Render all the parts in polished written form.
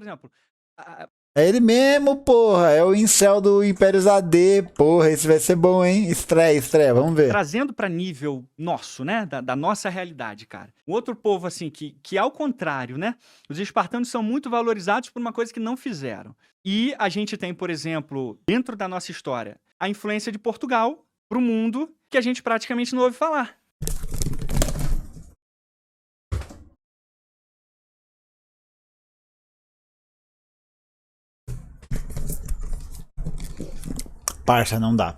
exemplo, É ele mesmo, porra. É o incel do Império AD. Porra, esse vai ser bom, hein? Estreia, vamos ver. trazendo pra nível nosso, né, da nossa realidade, cara. Um outro povo, assim, que ao contrário, né, os espartanos são muito valorizados por uma coisa que não fizeram. E a gente tem, por exemplo, dentro da nossa história, a influência de Portugal pro mundo, que a gente praticamente não ouve falar. Parça, não dá.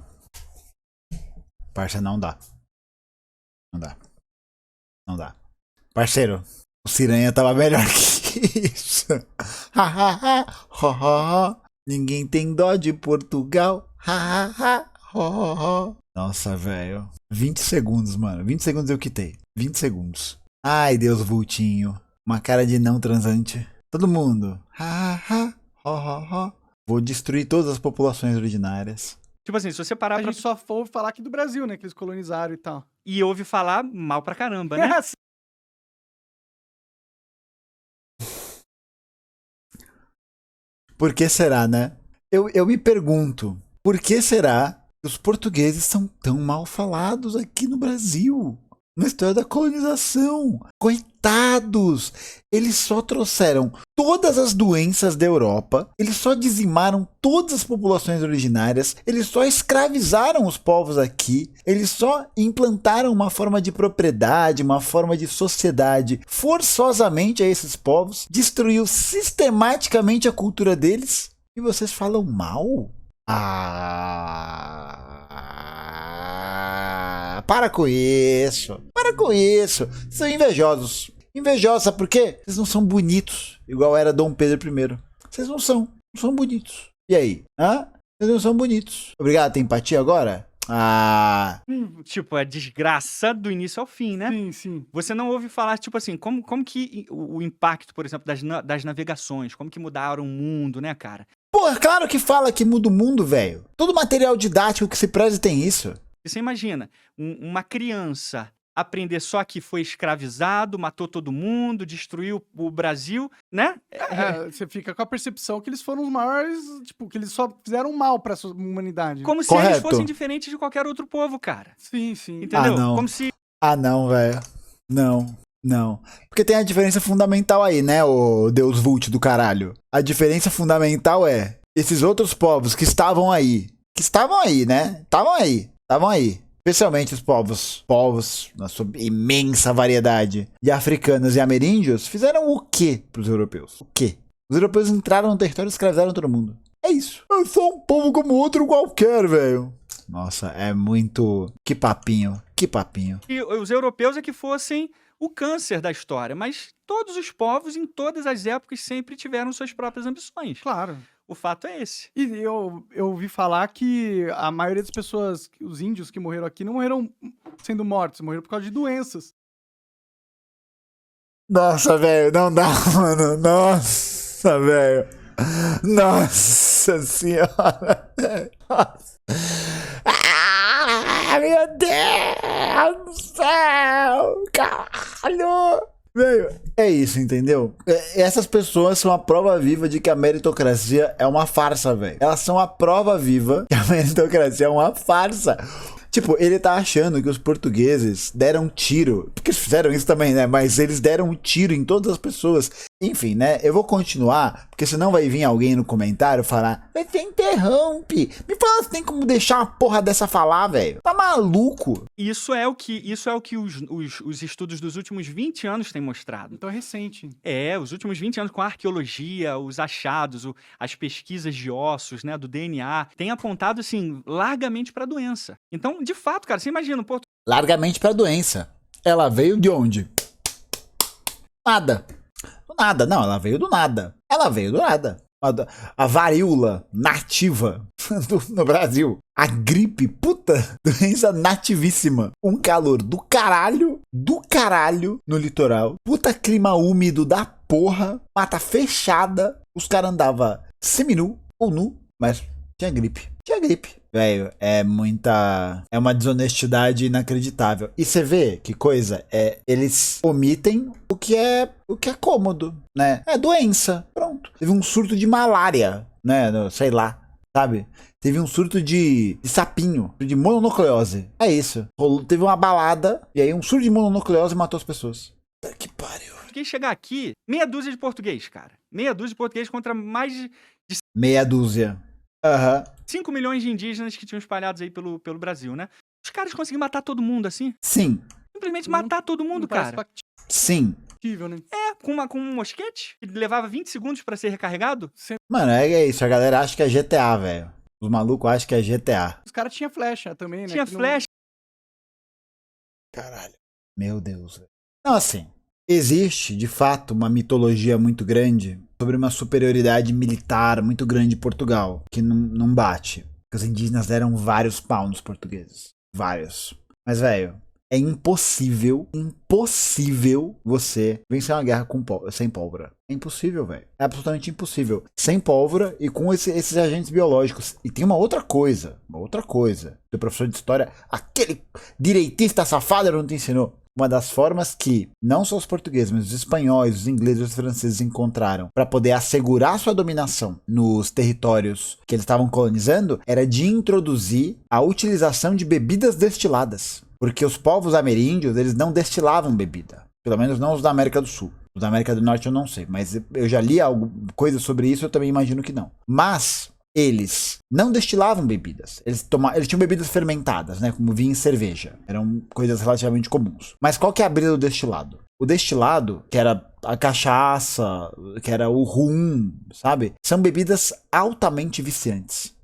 Parça, não dá. Não dá. Não dá. Parceiro, o Ciranha tava melhor que isso. Ninguém tem dó de Portugal. Nossa, velho. 20 segundos, mano. 20 segundos eu quitei. 20 segundos. Ai, Deus vultinho. Uma cara de não transante. Todo mundo. Vou destruir todas as populações originárias. Tipo assim, se você parar A pra... gente só ouve falar aqui do Brasil, né? Que eles colonizaram e tal. E ouve falar mal pra caramba, né? Por que será, né? Eu me pergunto, por que será que os portugueses são tão mal falados aqui no Brasil? Na história da colonização. Coitados! Eles só trouxeram todas as doenças da Europa, eles só dizimaram todas as populações originárias, eles só escravizaram os povos aqui, eles só implantaram uma forma de propriedade, uma forma de sociedade forçosamente a esses povos, destruiu sistematicamente a cultura deles, e vocês falam mal? Para com isso. Para com isso. São invejosos. Invejosos, sabe por quê? Vocês não são bonitos, igual era Dom Pedro I. Vocês não são. Não são bonitos. E aí? Hã? Vocês não são bonitos. Obrigado, tem empatia agora? Tipo, é desgraça do início ao fim, né? Sim, sim. Você não ouve falar, tipo assim, como que o impacto, por exemplo, das navegações, como que mudaram o mundo, né, cara? Pô, claro que fala que muda o mundo, velho. Todo material didático que se preze tem isso. E você imagina, uma criança aprender só que foi escravizado, matou todo mundo, destruiu o Brasil, né? Você fica com a percepção que eles foram os maiores, tipo, que eles só fizeram mal pra essa humanidade. Como se Correto. eles fossem diferentes de qualquer outro povo, cara. Sim, sim. Entendeu? Ah, não. Como se... Não, velho. Não. Porque tem a diferença fundamental aí, né, ô Deus Vult do caralho. A diferença fundamental é esses outros povos que estavam aí, né? Estavam aí. Especialmente os povos, na sua imensa variedade de africanos e ameríndios, fizeram o quê pros europeus? O quê? Os europeus entraram no território e escravizaram todo mundo. É isso. É só um povo como outro qualquer, velho. Nossa, é muito... Que papinho. E os europeus é que fossem o câncer da história, mas todos os povos, em todas as épocas, sempre tiveram suas próprias ambições. Claro. O fato é esse. E eu ouvi falar que a maioria das pessoas, os índios que morreram aqui, não morreram sendo mortos, morreram por causa de doenças. Nossa, velho, não dá, mano. Nossa, velho. Nossa senhora. Nossa. Meu Deus do céu. Caralho. Velho, é isso, entendeu? Essas pessoas são a prova viva de que a meritocracia é uma farsa, velho. Elas são a prova viva que a meritocracia é uma farsa. Tipo, ele tá achando que os portugueses deram tiro. Porque eles fizeram isso também, né? Mas eles deram um tiro em todas as pessoas. Enfim, né? Eu vou continuar, porque senão vai vir alguém no comentário falar: você interrompe. Me fala se tem como deixar uma porra dessa falar, velho. Tá maluco? Isso é o que os estudos dos últimos 20 anos têm mostrado. Então é recente. Os últimos 20 anos com a arqueologia, os achados, as pesquisas de ossos, né, do DNA, têm apontado, assim, largamente pra doença. Então, de fato, cara, você imagina, Largamente pra doença. Ela veio de onde? Nada. Do nada. Não, ela veio do nada. A varíola nativa no Brasil. A gripe, puta, doença nativíssima. Um calor do caralho no litoral. Puta clima úmido da porra. Mata fechada. Os caras andavam seminu ou nu, mas tinha gripe. Velho, é uma desonestidade inacreditável. E você vê que coisa, eles omitem o que é cômodo, né? É doença, pronto. Teve um surto de malária, né? Sei lá, sabe? Teve um surto de sapinho, de mononucleose. É isso. Teve uma balada, e aí um surto de mononucleose matou as pessoas. Que pariu. Fiquei chegar aqui, meia dúzia de português, cara. Meia dúzia de português contra mais de Meia dúzia. Aham. 5 milhões de indígenas que tinham espalhados aí pelo Brasil, né? Os caras conseguiram matar todo mundo assim? Sim. Simplesmente Não- matar todo mundo, Não parece cara. Sim. factível, né? Com um mosquete que levava 20 segundos pra ser recarregado. Mano, é isso. A galera acha que é GTA, velho. Os malucos acham que é GTA. Os caras tinham flecha também, né? Tinha que não- flecha. Caralho. Meu Deus. Velho. Não, assim, existe, de fato, uma mitologia muito grande sobre uma superioridade militar muito grande de Portugal, que não bate. Porque os indígenas deram vários pau nos portugueses. Vários. Mas, velho, é impossível você vencer uma guerra sem pólvora. É impossível, velho. É absolutamente impossível. Sem pólvora e com esses agentes biológicos. E tem uma outra coisa. O professor de história, aquele direitista safado, não te ensinou. Uma das formas que não só os portugueses, mas os espanhóis, os ingleses e os franceses encontraram para poder assegurar sua dominação nos territórios que eles estavam colonizando era de introduzir a utilização de bebidas destiladas. Porque os povos ameríndios, eles não destilavam bebida. Pelo menos não os da América do Sul. Os da América do Norte eu não sei, mas eu já li coisa sobre isso, eu também imagino que não. Mas eles não destilavam bebidas. Eles tinham bebidas fermentadas, né? Como vinho e cerveja. Eram coisas relativamente comuns. Mas qual que é a brisa do destilado? O destilado, que era a cachaça, que era o rum, sabe? São bebidas altamente viciantes.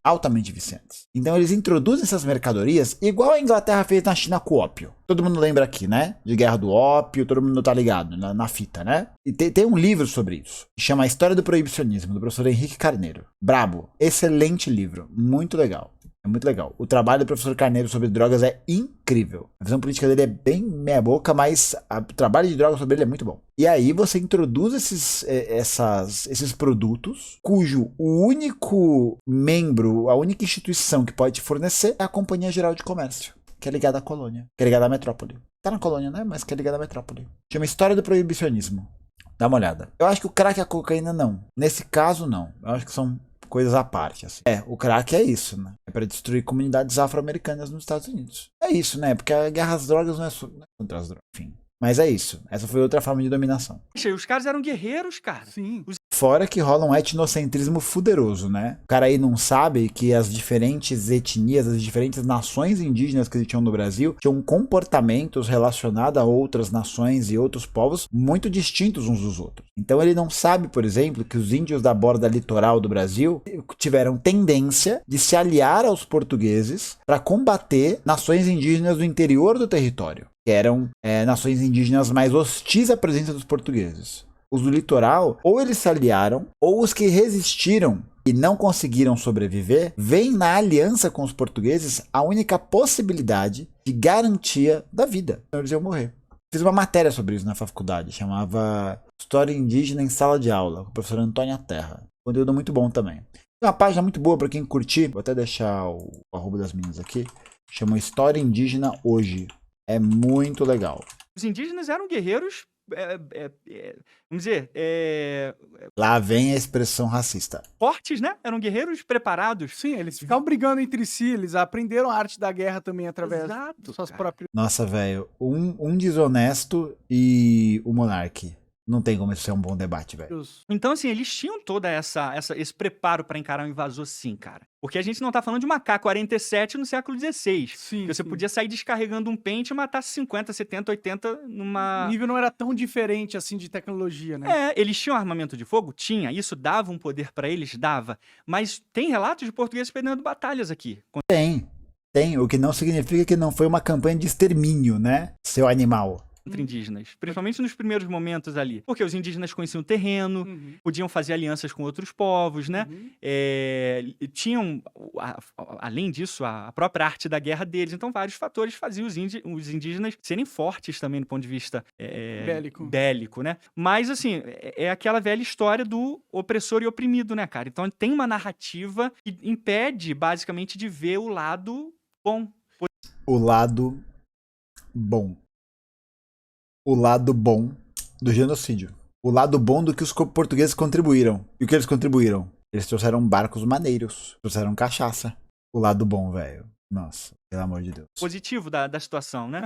Então eles introduzem essas mercadorias igual a Inglaterra fez na China com o ópio. Todo mundo lembra aqui, né? De Guerra do Ópio, todo mundo tá ligado na fita, né? E tem um livro sobre isso, que chama A História do Proibicionismo, do professor Henrique Carneiro. Brabo. Excelente livro. Muito legal. É muito legal. O trabalho do professor Carneiro sobre drogas é incrível. A visão política dele é bem meia boca, mas o trabalho de drogas sobre ele é muito bom. E aí você introduz esses produtos, cujo o único membro, a única instituição que pode te fornecer é a Companhia Geral de Comércio, que é ligada à colônia, que é ligada à metrópole. Tá na colônia, né? Mas que é ligada à metrópole. Chama História do Proibicionismo. Dá uma olhada. Eu acho que o crack e a cocaína não. Nesse caso, não. Eu acho que são coisas à parte, assim. O crack é isso, né? É pra destruir comunidades afro-americanas nos Estados Unidos. É isso, né? Porque a guerra às drogas não é contra as drogas, enfim. Mas é isso. Essa foi outra forma de dominação. Os caras eram guerreiros, cara. Sim. Fora que rola um etnocentrismo fuderoso, né? O cara aí não sabe que as diferentes etnias, as diferentes nações indígenas que tinham no Brasil tinham comportamentos relacionados a outras nações e outros povos muito distintos uns dos outros. Então ele não sabe, por exemplo, que os índios da borda litoral do Brasil tiveram tendência de se aliar aos portugueses para combater nações indígenas do interior do território, que eram nações indígenas mais hostis à presença dos portugueses. Os do litoral, ou eles se aliaram, ou os que resistiram e não conseguiram sobreviver, veem na aliança com os portugueses a única possibilidade de garantia da vida. Eles iam morrer. Fiz uma matéria sobre isso na faculdade, chamava História Indígena em Sala de Aula, com o professor Antônio Terra. Conteúdo muito bom também. Tem uma página muito boa para quem curtir, vou até deixar o arroba das meninas aqui, chama História Indígena Hoje. É muito legal. Os indígenas eram guerreiros, vamos dizer, Lá vem a expressão racista. fortes, né? Eram guerreiros preparados. Sim, eles ficavam brigando entre si, eles aprenderam a arte da guerra também através Exato, das suas cara. próprias... Nossa, velho, um desonesto e o monarque. Não tem como isso ser um bom debate, velho. Então, assim, eles tinham toda esse preparo pra encarar um invasor, sim, cara. Porque a gente não tá falando de uma K-47 no século XVI. Sim, Que você podia sair descarregando um pente e matar 50, 70, 80 numa... O nível não era tão diferente assim de tecnologia, né? Eles tinham armamento de fogo? Tinha. Isso dava um poder pra eles? Dava. Mas tem relatos de portugueses perdendo batalhas aqui. Tem, o que não significa que não foi uma campanha de extermínio, né? Seu animal. contra indígenas. Principalmente nos primeiros momentos ali. Porque os indígenas conheciam o terreno, podiam fazer alianças com outros povos, né? Tinham, além disso, a própria arte da guerra deles. Então, vários fatores faziam os indígenas serem fortes também do ponto de vista bélico, né? Mas, assim, é aquela velha história do opressor e oprimido, né, cara? Então, tem uma narrativa que impede, basicamente, de ver o lado bom. O lado bom. O lado bom do genocídio. O lado bom do que os portugueses contribuíram. E o que eles contribuíram? Eles trouxeram barcos maneiros. Trouxeram cachaça. O lado bom, velho. Nossa, pelo amor de Deus. Positivo da situação, né?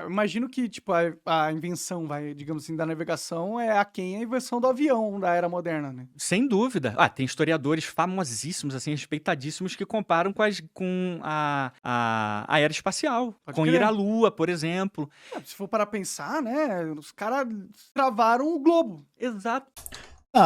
Imagino que, tipo, a invenção, digamos assim, da navegação é aquém a invenção do avião da era moderna, né? Sem dúvida. Tem historiadores famosíssimos, assim, respeitadíssimos, que comparam com a era espacial. Pode com crer. ir à Lua, por exemplo. Se for para pensar, né, os caras travaram o globo. Exato.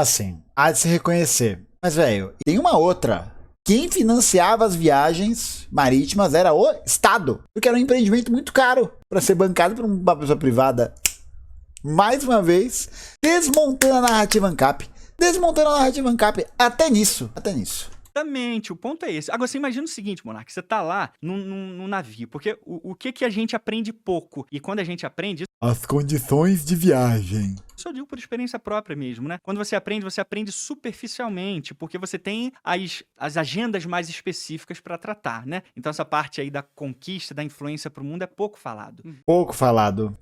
Sim, há de se reconhecer. Mas, velho, tem uma outra. Quem financiava as viagens marítimas era o Estado. Porque era um empreendimento muito caro para ser bancado por uma pessoa privada. Mais uma vez, desmontando a narrativa ANCAP. Até nisso. Exatamente, o ponto é esse. Agora, você imagina o seguinte, Monark, você tá lá num navio, porque o que a gente aprende pouco, e quando a gente aprende, As condições de viagem. isso eu digo por experiência própria mesmo, né? Quando você aprende superficialmente, porque você tem as agendas mais específicas para tratar, né? Então essa parte aí da conquista, da influência pro mundo é pouco falado. Pouco falado.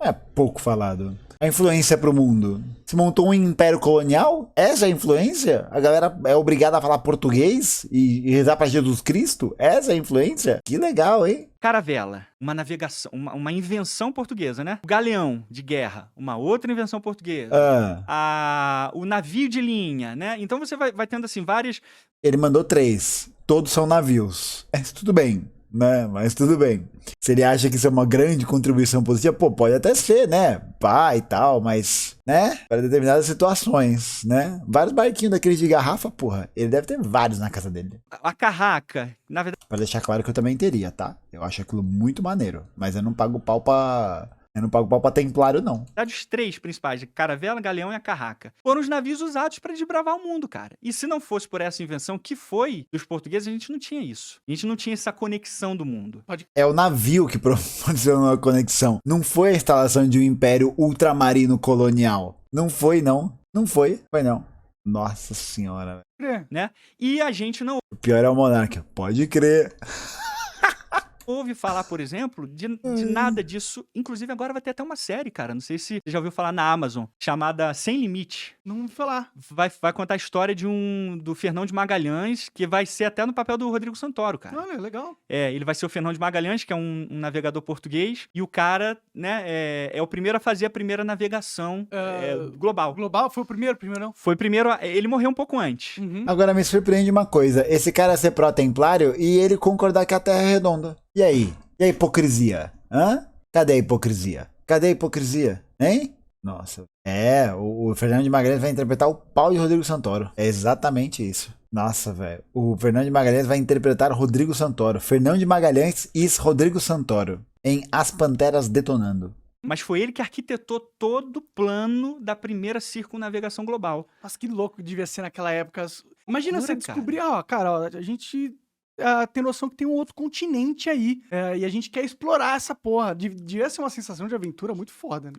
A influência pro mundo. Se montou um império colonial? Essa é a influência? A galera é obrigada a falar português e rezar pra Jesus Cristo? Essa é a influência? Que legal, hein? Caravela, uma navegação, uma invenção portuguesa, né? O galeão de guerra, uma outra invenção portuguesa. O navio de linha, né? Então você vai tendo, assim, várias... Ele mandou 3. Todos são navios. Tudo bem, né? Mas tudo bem. Se ele acha que isso é uma grande contribuição positiva, pode até ser, né? E tal, mas, né? Para determinadas situações, né? Vários barquinhos daqueles de garrafa, porra. Ele deve ter vários na casa dele. A carraca, na verdade... Pra deixar claro que eu também teria, tá? Eu acho aquilo muito maneiro. Mas eu não pago pau pra templário, não. Os 3 principais, a caravela, galeão e a carraca, foram os navios usados para desbravar o mundo, cara. E se não fosse por essa invenção que foi dos portugueses, a gente não tinha isso. A gente não tinha essa conexão do mundo. É o navio que proporcionou a conexão. Não foi a instalação de um império ultramarino colonial. Não foi, não. Não foi. Foi, não. Nossa senhora. Né? E a gente não O pior é o monarca. Pode crer. ouve falar, por exemplo, de nada disso. Inclusive, agora vai ter até uma série, cara. Não sei se você já ouviu falar na Amazon, chamada Sem Limite. Não vou falar. Vai contar a história do Fernão de Magalhães, que vai ser até no papel do Rodrigo Santoro, cara. Olha, legal. Ele vai ser o Fernão de Magalhães, que é um navegador português, e o cara, né, é o primeiro a fazer a primeira navegação global. Global? Foi o primeiro não? Foi o primeiro, ele morreu um pouco antes. Agora me surpreende uma coisa. Esse cara ser pró-templário e ele concordar que a Terra é redonda. E aí? E a hipocrisia? Cadê a hipocrisia? Hein? Nossa. O Fernando de Magalhães vai interpretar o pau de Rodrigo Santoro. É exatamente isso. Nossa, velho. O Fernando de Magalhães vai interpretar Rodrigo Santoro. Fernando de Magalhães e Rodrigo Santoro em As Panteras Detonando. Mas foi ele que arquitetou todo o plano da primeira circunnavegação global. Nossa, que louco devia ser naquela época. Imagina Loucura, você descobrir, a gente tem noção que tem um outro continente aí. E a gente quer explorar essa porra. Devia ser uma sensação de aventura muito foda, né?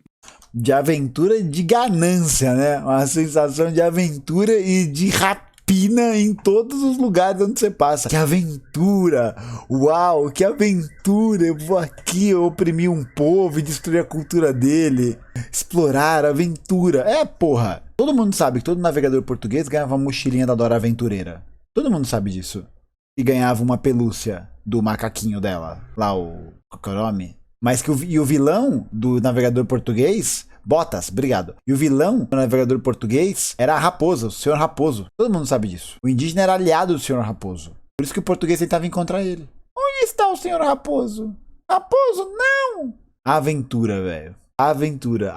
De aventura e de ganância, né? Uma sensação de aventura e de rapina em todos os lugares onde você passa. Que aventura! Uau, que aventura! Eu vou aqui oprimir um povo e destruir a cultura dele. Explorar, aventura. Porra! Todo mundo sabe que todo navegador português ganhava uma mochilinha da Dora Aventureira. Todo mundo sabe disso. E ganhava uma pelúcia do macaquinho dela. Lá, o Cocorome. Mas que o vilão do navegador português... Botas, obrigado. E o vilão do navegador português era a Raposa, o Senhor Raposo. Todo mundo sabe disso. O indígena era aliado do Senhor Raposo. Por isso que o português tentava encontrar ele. Onde está o Senhor Raposo? Raposo, não! Aventura, velho. Aventura.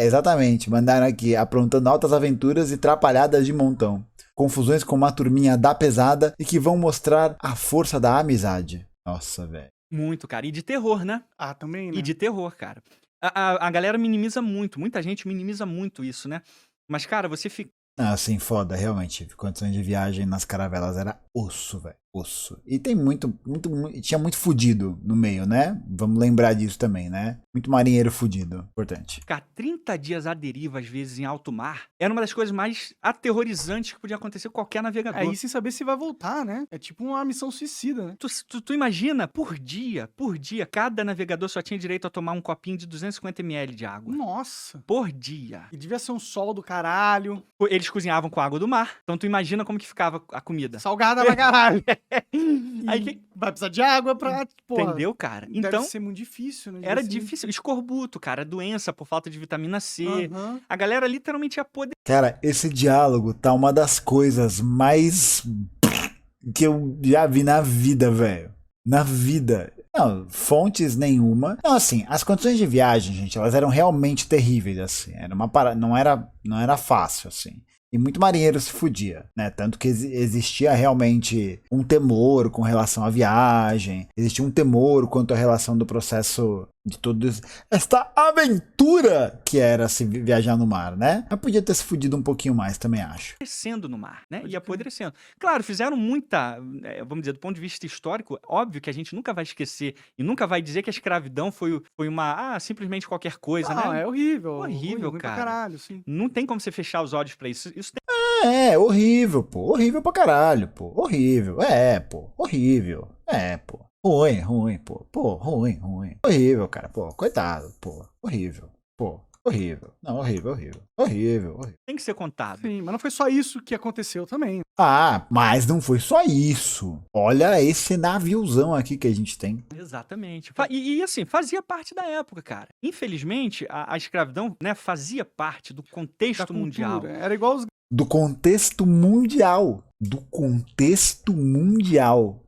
Exatamente. Mandaram aqui, aprontando altas aventuras e trapalhadas de montão. Confusões com uma turminha da pesada e que vão mostrar a força da amizade. Nossa, velho. Muito, cara. E de terror, né? Também, né? E de terror, cara. A galera minimiza muito, muita gente minimiza muito isso, né? Mas, cara, você fica. Ah, assim, foda, realmente. Condições de viagem nas caravelas era osso, velho. Osso. E tem tinha muito fudido no meio, né? Vamos lembrar disso também, né? Muito marinheiro fudido. Importante. Ficar 30 dias à deriva, às vezes, em alto mar, era uma das coisas mais aterrorizantes que podia acontecer com qualquer navegador. Aí sem saber se vai voltar, né? É tipo uma missão suicida, né? Tu imagina, por dia, cada navegador só tinha direito a tomar um copinho de 250 ml de água. Nossa. Por dia. E devia ser um sol do caralho. Eles cozinhavam com água do mar, então tu imagina como que ficava a comida. Salgada pra caralho. Aí E vai precisar de água pra, porra. Entendeu, cara? Deve Então, ser muito difícil, né? era difícil. Escorbuto, cara, doença por falta de vitamina C. Aham. A galera literalmente ia poder. Cara, esse diálogo tá uma das coisas mais que eu já vi na vida, velho. Na vida. Não, fontes nenhuma. Não, assim, as condições de viagem, gente, elas eram realmente terríveis, assim. Era uma parada, não era fácil, assim. E muito marinheiro se fudia, né? Tanto que existia realmente um temor com relação à viagem, existia um temor quanto à relação do processo de todo isso. Esta aventura que era se viajar no mar, né? Mas podia ter se fudido um pouquinho mais, também acho. Apodrecendo no mar, né? Pode Ia crer. apodrecendo. Claro, fizeram muita, vamos dizer, do ponto de vista histórico, óbvio que a gente nunca vai esquecer e nunca vai dizer que a escravidão foi simplesmente qualquer coisa, Não, né? é horrível. Horrível, ruim cara. pra caralho, sim. Não tem como você fechar os olhos pra isso. Isso tem... É, horrível, pô. Horrível pra caralho, pô. Horrível. É, pô. Horrível. É, pô. Ruim, pô. Pô, ruim. Horrível, cara. Pô, coitado, pô. Horrível. Pô, horrível. Não, horrível. tem que ser contado. Sim, mas não foi só isso que aconteceu também. Ah, mas não foi só isso. Olha esse naviozão aqui que a gente tem. Exatamente. Assim, fazia parte da época, cara. Infelizmente, a escravidão, né, fazia parte do Da contexto cultura. mundial. Era igual os Do contexto mundial.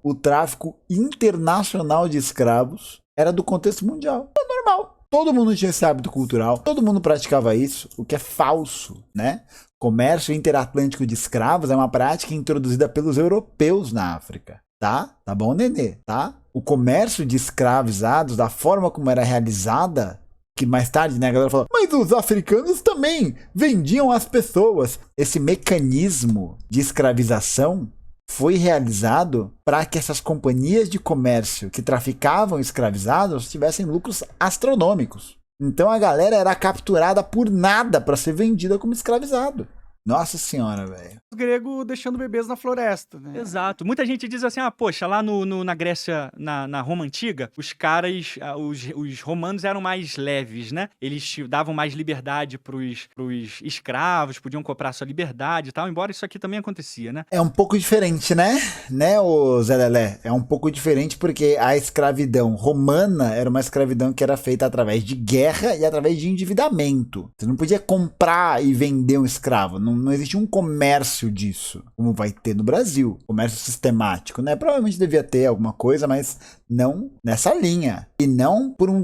O tráfico internacional de escravos era do contexto mundial. É normal. Todo mundo tinha esse hábito cultural. Todo mundo praticava isso, o que é falso, né? Comércio interatlântico de escravos é uma prática introduzida pelos europeus na África. Tá? Tá bom, Nenê? Tá? O comércio de escravizados, da forma como era realizada, que mais tarde, né, a galera falou, mas os africanos também vendiam as pessoas. Esse mecanismo de escravização foi realizado para que essas companhias de comércio que traficavam escravizados tivessem lucros astronômicos. Então a galera era capturada por nada para ser vendida como escravizado. Nossa senhora, velho. gregos deixando bebês na floresta, né? Exato. Muita gente diz assim, poxa, lá na Grécia, na Roma Antiga, os caras, os romanos eram mais leves, né? Eles davam mais liberdade pros escravos, podiam comprar sua liberdade e tal, embora isso aqui também acontecia, né? É um pouco diferente, né? Ô Zé Lelé? É um pouco diferente porque a escravidão romana era uma escravidão que era feita através de guerra e através de endividamento. Você não podia comprar e vender um escravo. Não existia um comércio disso, como vai ter no Brasil. Comércio sistemático, né? Provavelmente devia ter alguma coisa, mas não nessa linha. E não por um...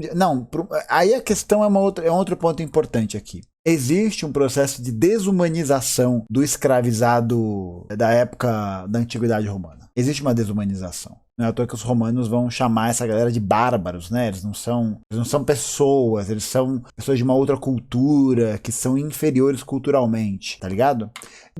Aí a questão é um outro ponto importante aqui. Existe um processo de desumanização do escravizado da época da Antiguidade Romana. Existe uma desumanização. Não é à toa que os romanos vão chamar essa galera de bárbaros, né? Eles não são pessoas, eles são pessoas de uma outra cultura, que são inferiores culturalmente, tá ligado?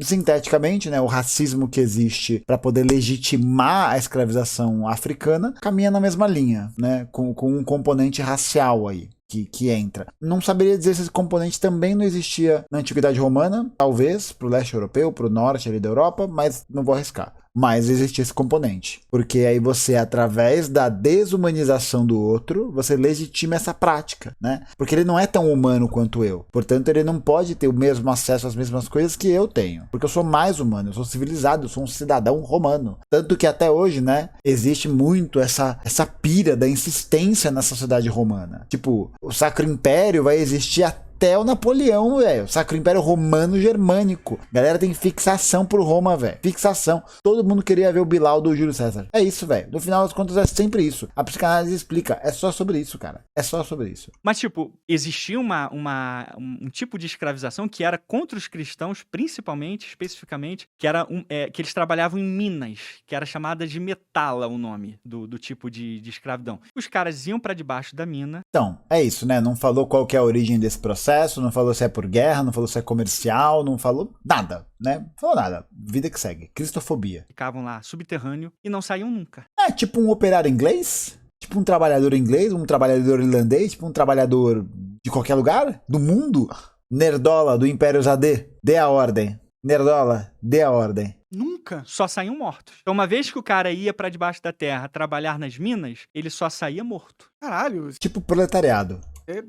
Sinteticamente, né, o racismo que existe para poder legitimar a escravização africana caminha na mesma linha, né? Com um componente racial aí. Que entra. Não saberia dizer se esse componente também não existia na Antiguidade Romana, talvez, pro leste europeu, pro norte ali da Europa, mas não vou arriscar. Mas existia esse componente. Porque aí você, através da desumanização do outro, você legitima essa prática, né? Porque ele não é tão humano quanto eu. Portanto, ele não pode ter o mesmo acesso às mesmas coisas que eu tenho. Porque eu sou mais humano, eu sou civilizado, eu sou um cidadão romano. Tanto que até hoje, né, existe muito essa pira da insistência na sociedade romana. Tipo, o Sacro Império vai existir até o Napoleão, velho. Sacro Império Romano Germânico. Galera tem fixação por Roma, velho. Fixação. Todo mundo queria ver o Bilal do Júlio César. É isso, velho. No final das contas é sempre isso. A psicanálise explica. É só sobre isso, cara. É só sobre isso. Mas, tipo, existia um tipo de escravização que era contra os cristãos, principalmente, especificamente, que era que eles trabalhavam em minas, que era chamada de metala o nome do tipo de escravidão. Os caras iam pra debaixo da mina. Então, é isso, né? Não falou qual que é a origem desse processo, não falou se é por guerra, não falou se é comercial, não falou nada, né? Não falou nada. Vida que segue. Cristofobia. Ficavam lá subterrâneo e não saíam nunca. É tipo um operário inglês? Tipo um trabalhador inglês, um trabalhador irlandês, tipo um trabalhador de qualquer lugar do mundo? Nerdola do Império Zadê, dê a ordem. Nerdola, dê a ordem. Nunca. Só saíam mortos. Então, uma vez que o cara ia pra debaixo da terra trabalhar nas minas, ele só saía morto. Caralho, Tipo proletariado.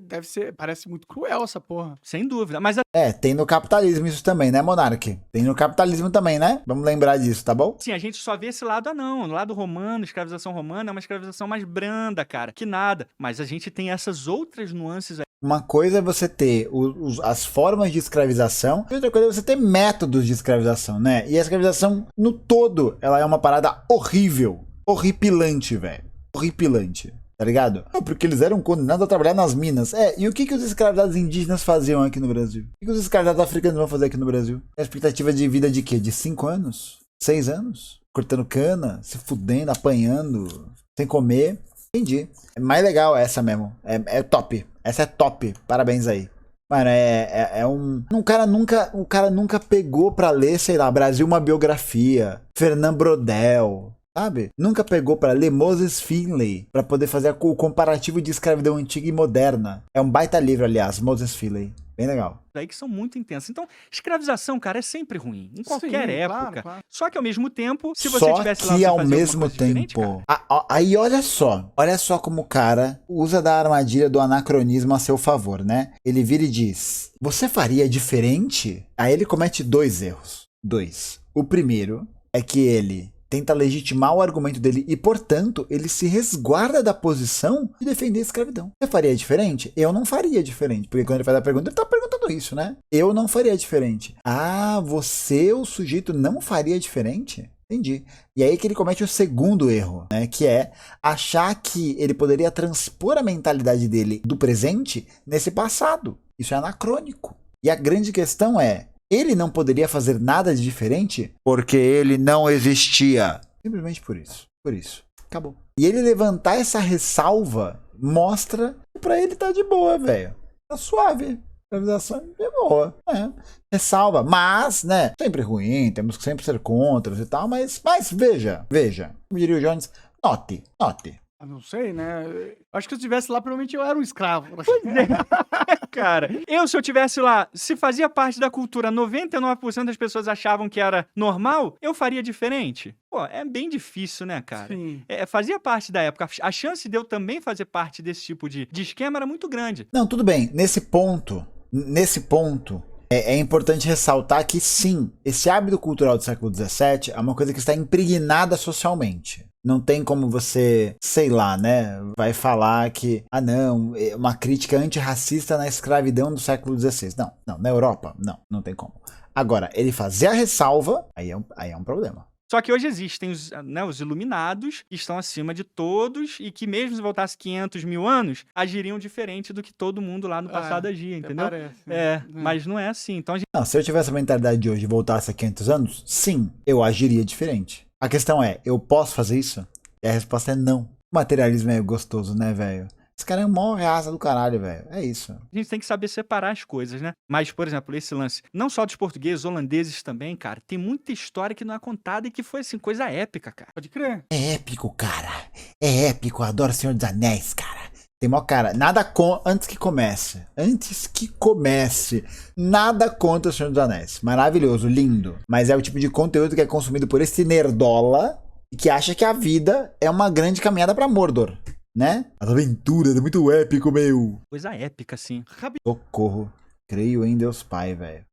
deve ser. Parece muito cruel essa porra. Sem dúvida. Mas Tem no capitalismo isso também, né, Monark? Tem no capitalismo também, né? Vamos lembrar disso, tá bom? assim, a gente só vê esse lado, no lado romano, escravização romana é uma escravização mais branda, cara, que nada. Mas a gente tem essas outras nuances aí. Uma coisa é você ter as formas de escravização, e outra coisa é você ter métodos de escravização, né? E a escravização, no todo, ela é uma parada horrível. Horripilante, velho. Horripilante. Tá ligado? Porque eles eram condenados a trabalhar nas minas. E o que os escravizados indígenas faziam aqui no Brasil? O que os escravizados africanos vão fazer aqui no Brasil? A expectativa de vida de quê? De 5 anos? 6 anos? Cortando cana? Se fudendo, apanhando? Sem comer? Entendi. É mais legal essa mesmo. É top. Essa é top. Parabéns aí. Mano, o cara nunca pegou pra ler, sei lá, Brasil, uma biografia. Fernand Brodel. Sabe? Nunca pegou pra ler Moses Finley pra poder fazer o comparativo de escravidão antiga e moderna. É um baita livro, aliás, Moses Finley. Bem legal. Aí que são muito intensas. Então, escravização, cara, é sempre ruim. Em qualquer época. Claro. Só que ao mesmo tempo, se você tivesse lá, que você ao fazia mesmo alguma coisa diferente, tempo. cara. Aí olha só como o cara usa da armadilha do anacronismo a seu favor, né? Ele vira e diz: você faria diferente? Aí ele comete 2 erros. 2. O primeiro é que ele tenta legitimar o argumento dele e, portanto, ele se resguarda da posição de defender a escravidão. Você faria diferente? Eu não faria diferente. Porque quando ele faz a pergunta, ele tá perguntando isso, né? Eu não faria diferente. Ah, você, o sujeito, não faria diferente? Entendi. E aí que ele comete o segundo erro, né? Que é achar que ele poderia transpor a mentalidade dele do presente nesse passado. Isso é anacrônico. E a grande questão é: ele não poderia fazer nada de diferente porque ele não existia. Simplesmente por isso. Por isso. Acabou. E ele levantar essa ressalva mostra que pra ele tá de boa, velho. Tá suave. A escravização é de boa. Ressalva. Mas, né? Sempre ruim. Temos que sempre ser contras e tal. Mas veja. Como diria o Jones, note. Eu não sei, né? Acho que se eu estivesse lá, provavelmente eu era um escravo. Cara, se eu tivesse lá, se fazia parte da cultura, 99% das pessoas achavam que era normal, eu faria diferente? Pô, é bem difícil, né, cara? Sim. Fazia parte da época. A chance de eu também fazer parte desse tipo de esquema era muito grande. Não, tudo bem. Nesse ponto, é importante ressaltar que sim, esse hábito cultural do século XVII é uma coisa que está impregnada socialmente. Não tem como você, sei lá, né, vai falar que, não, é uma crítica antirracista na escravidão do século XVI. Não, na Europa, não tem como. Agora, ele fazer a ressalva, aí é um problema. Só que hoje existem os iluminados, que estão acima de todos e que mesmo se voltasse 500 mil anos, agiriam diferente do que todo mundo lá no passado agia, entendeu? Parece. Mas não é assim. Então, Não, se eu tivesse a mentalidade de hoje e voltasse a 500 anos, sim, eu agiria diferente. A questão é, eu posso fazer isso? E a resposta é não. O materialismo é gostoso, né, velho? Esse cara é uma maior raça do caralho, velho. É isso. a gente tem que saber separar as coisas, né? Mas, por exemplo, esse lance, não só dos portugueses, holandeses também, cara, tem muita história que não é contada e que foi, assim, coisa épica, cara. Pode crer. É épico, cara. É épico. Eu adoro Senhor dos Anéis, cara. Tem mó cara. Antes que comece, nada contra o Senhor dos Anéis. Maravilhoso, lindo. Mas é o tipo de conteúdo que é consumido por esse nerdola que acha que a vida é uma grande caminhada pra Mordor, né? As aventuras, é muito épico, meu. Coisa épica, assim. Socorro. Creio em Deus Pai, velho.